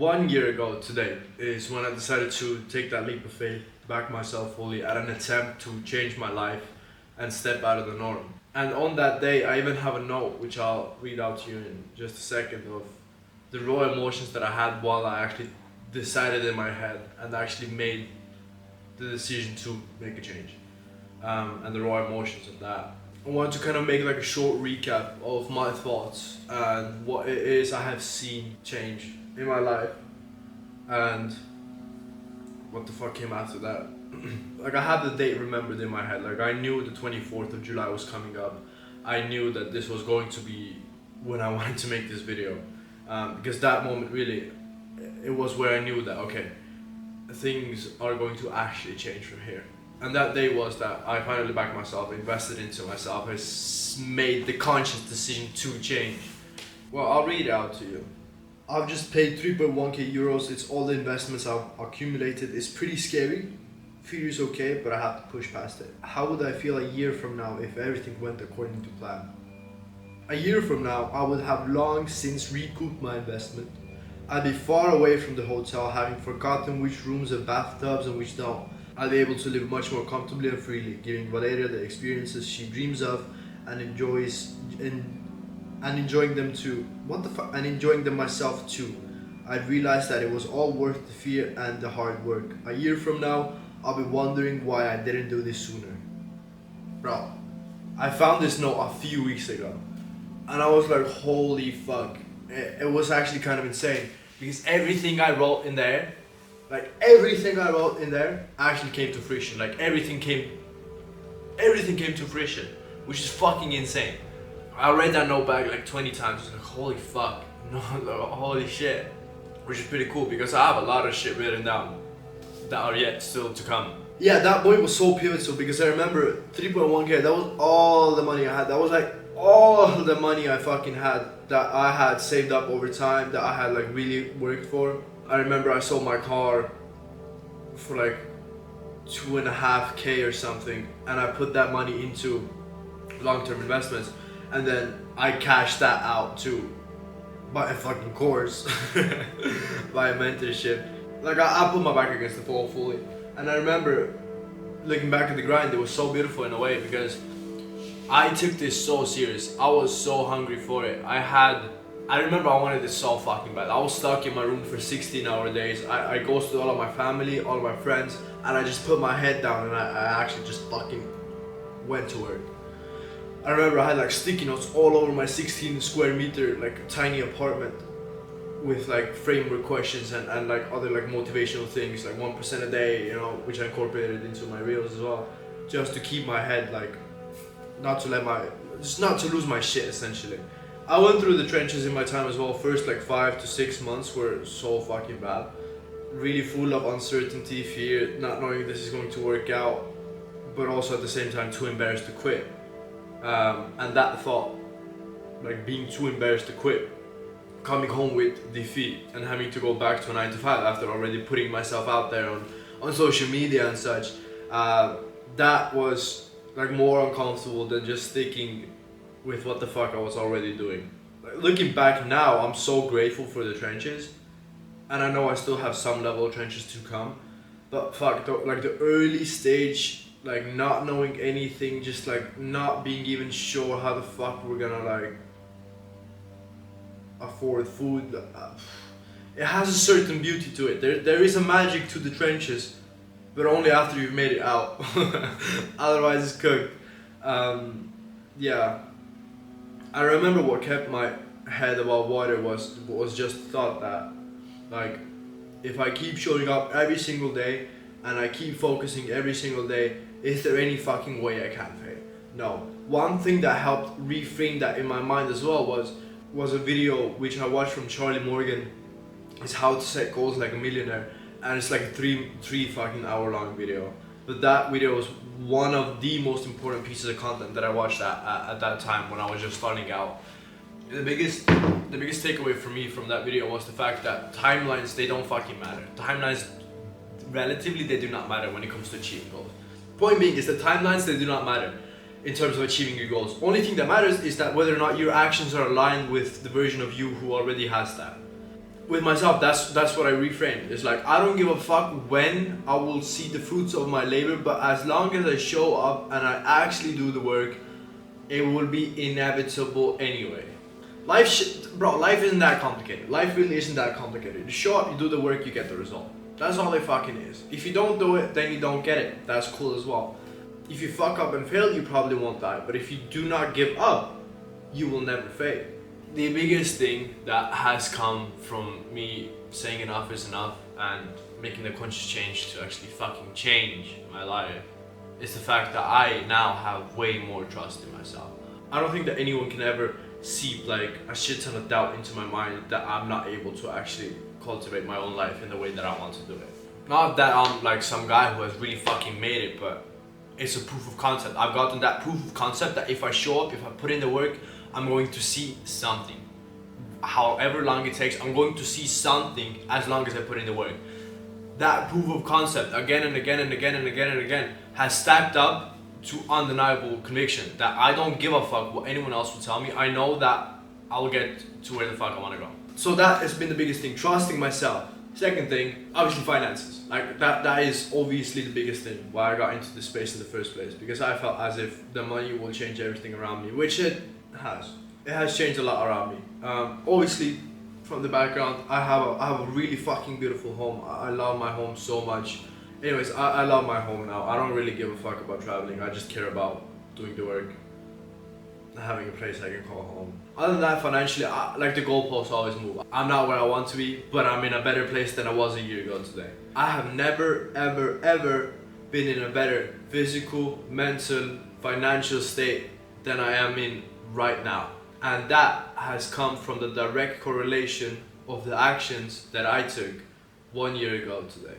1 year ago today is when I decided to take that leap of faith, back myself fully at an attempt to change my life and step out of the norm. And on that day, I even have a note which I'll read out to you in just a second of the raw emotions that I had while I actually decided in my head and actually made the decision to make a change, and the raw emotions of that. I want to kind of make like a short recap of my thoughts and what it is I have seen change in my life and what the fuck came after that. Like I have the date remembered in my head. Like I knew the 24th of July was coming up. I knew that this was going to be when I wanted to make this video, because that moment really, it was where I knew that okay, things are going to actually change from here. And that day was that I finally backed myself, invested into myself, made the conscious decision to change. Well, I'll read it out to you. I've just paid 3.1k euros. It's all the investments I've accumulated. It's pretty scary. Fear is okay, but I have to push past it. How would I feel a year from now if everything went according to plan? A year from now, I would have long since recouped my investment. I'd be far away from the hotel, having forgotten which rooms have bathtubs and which don't. I'll be able to live much more comfortably and freely, giving Valeria the experiences she dreams of and enjoys, and enjoying them too. And enjoying them myself too. I've realized that it was all worth the fear and the hard work. A year from now, I'll be wondering why I didn't do this sooner. Bro, I found this note a few weeks ago, and I was like, holy fuck. It was actually kind of insane, because everything I wrote in there actually came to fruition. Like everything came to fruition, which is fucking insane. I read that note back like 20 times. I was like, holy fuck, no, holy shit. Which is pretty cool because I have a lot of shit written down that are yet still to come. Yeah, that point was so pivotal because I remember 3.1k, that was all the money I had. That was like all the money I fucking had that I had saved up over time, that I had like really worked for. I remember I sold my car for like 2.5k or something, and I put that money into long-term investments, and then I cashed that out to buy a fucking course, buy a mentorship. Like I put my back against the wall fully, and I remember looking back at the grind, it was so beautiful in a way because I took this so serious. I was so hungry for it. I remember I wanted this so fucking bad. I was stuck in my room for 16-hour days. I ghosted all of my family, all of my friends, and I just put my head down and I actually just fucking went to work. I remember I had like sticky notes all over my 16 square meter like tiny apartment with like framework questions and like other like motivational things, like 1% a day, you know, which I incorporated into my reels as well, just to keep my head like, not to lose my shit essentially. I went through the trenches in my time as well. First like 5 to 6 months were so fucking bad, really full of uncertainty, fear, not knowing if this is going to work out, but also at the same time too embarrassed to quit. And that thought, like being too embarrassed to quit, coming home with defeat and having to go back to a 9 to 5 after already putting myself out there on social media and such, that was like more uncomfortable than just sticking with what the fuck I was already doing. Like, looking back now, I'm so grateful for the trenches, and I know I still have some level of trenches to come, but fuck, like the early stage, like not knowing anything, just like not being even sure how the fuck we're gonna like afford food. It has a certain beauty to it. There is a magic to the trenches, but only after you've made it out. Otherwise it's cooked. Yeah, I remember what kept my head above water was just thought that, like, if I keep showing up every single day and I keep focusing every single day, is there any fucking way I can fail? No. One thing that helped reframe that in my mind as well was a video which I watched from Charlie Morgan. It's how to set goals like a millionaire, and it's like a three fucking hour long video. But that video was one of the most important pieces of content that I watched at that time when I was just starting out. The biggest takeaway for me from that video was the fact that timelines, they don't fucking matter. Timelines, relatively, they do not matter when it comes to achieving goals. Point being is that timelines, they do not matter in terms of achieving your goals. Only thing that matters is that whether or not your actions are aligned with the version of you who already has that. with myself, that's what I reframed. It's like, I don't give a fuck when I will see the fruits of my labor, but as long as I show up and I actually do the work, it will be inevitable anyway. Life isn't that complicated. Life really isn't that complicated. You show up, you do the work, you get the result. That's all it fucking is. If you don't do it, then you don't get it. That's cool as well. If you fuck up and fail, you probably won't die. But if you do not give up, you will never fail. The biggest thing that has come from me saying enough is enough and making the conscious change to actually fucking change my life is the fact that I now have way more trust in myself. I don't think that anyone can ever seep like a shit ton of doubt into my mind that I'm not able to actually cultivate my own life in the way that I want to do it. Not that I'm like some guy who has really fucking made it, but it's a proof of concept. I've gotten that proof of concept that if I show up, if I put in the work, I'm going to see something. However long it takes, I'm going to see something as long as I put in the work. That proof of concept again and again and again and again and again has stacked up to undeniable conviction that I don't give a fuck what anyone else will tell me. I know that I'll get to where the fuck I want to go. So that has been the biggest thing, trusting myself. Second thing, obviously finances. Like that is obviously the biggest thing why I got into this space in the first place, because I felt as if the money will change everything around me, which it has. It has changed a lot around me. Obviously, from the background, I have a really fucking beautiful home. I love my home so much. Anyways, I love my home now. I don't really give a fuck about traveling. I just care about doing the work, having a place I can call home. Other than that, financially, like the goalposts always move. I'm not where I want to be, but I'm in a better place than I was a year ago today. I have never, ever, ever been in a better physical, mental, financial state than I am in right now. And that has come from the direct correlation of the actions that I took 1 year ago today.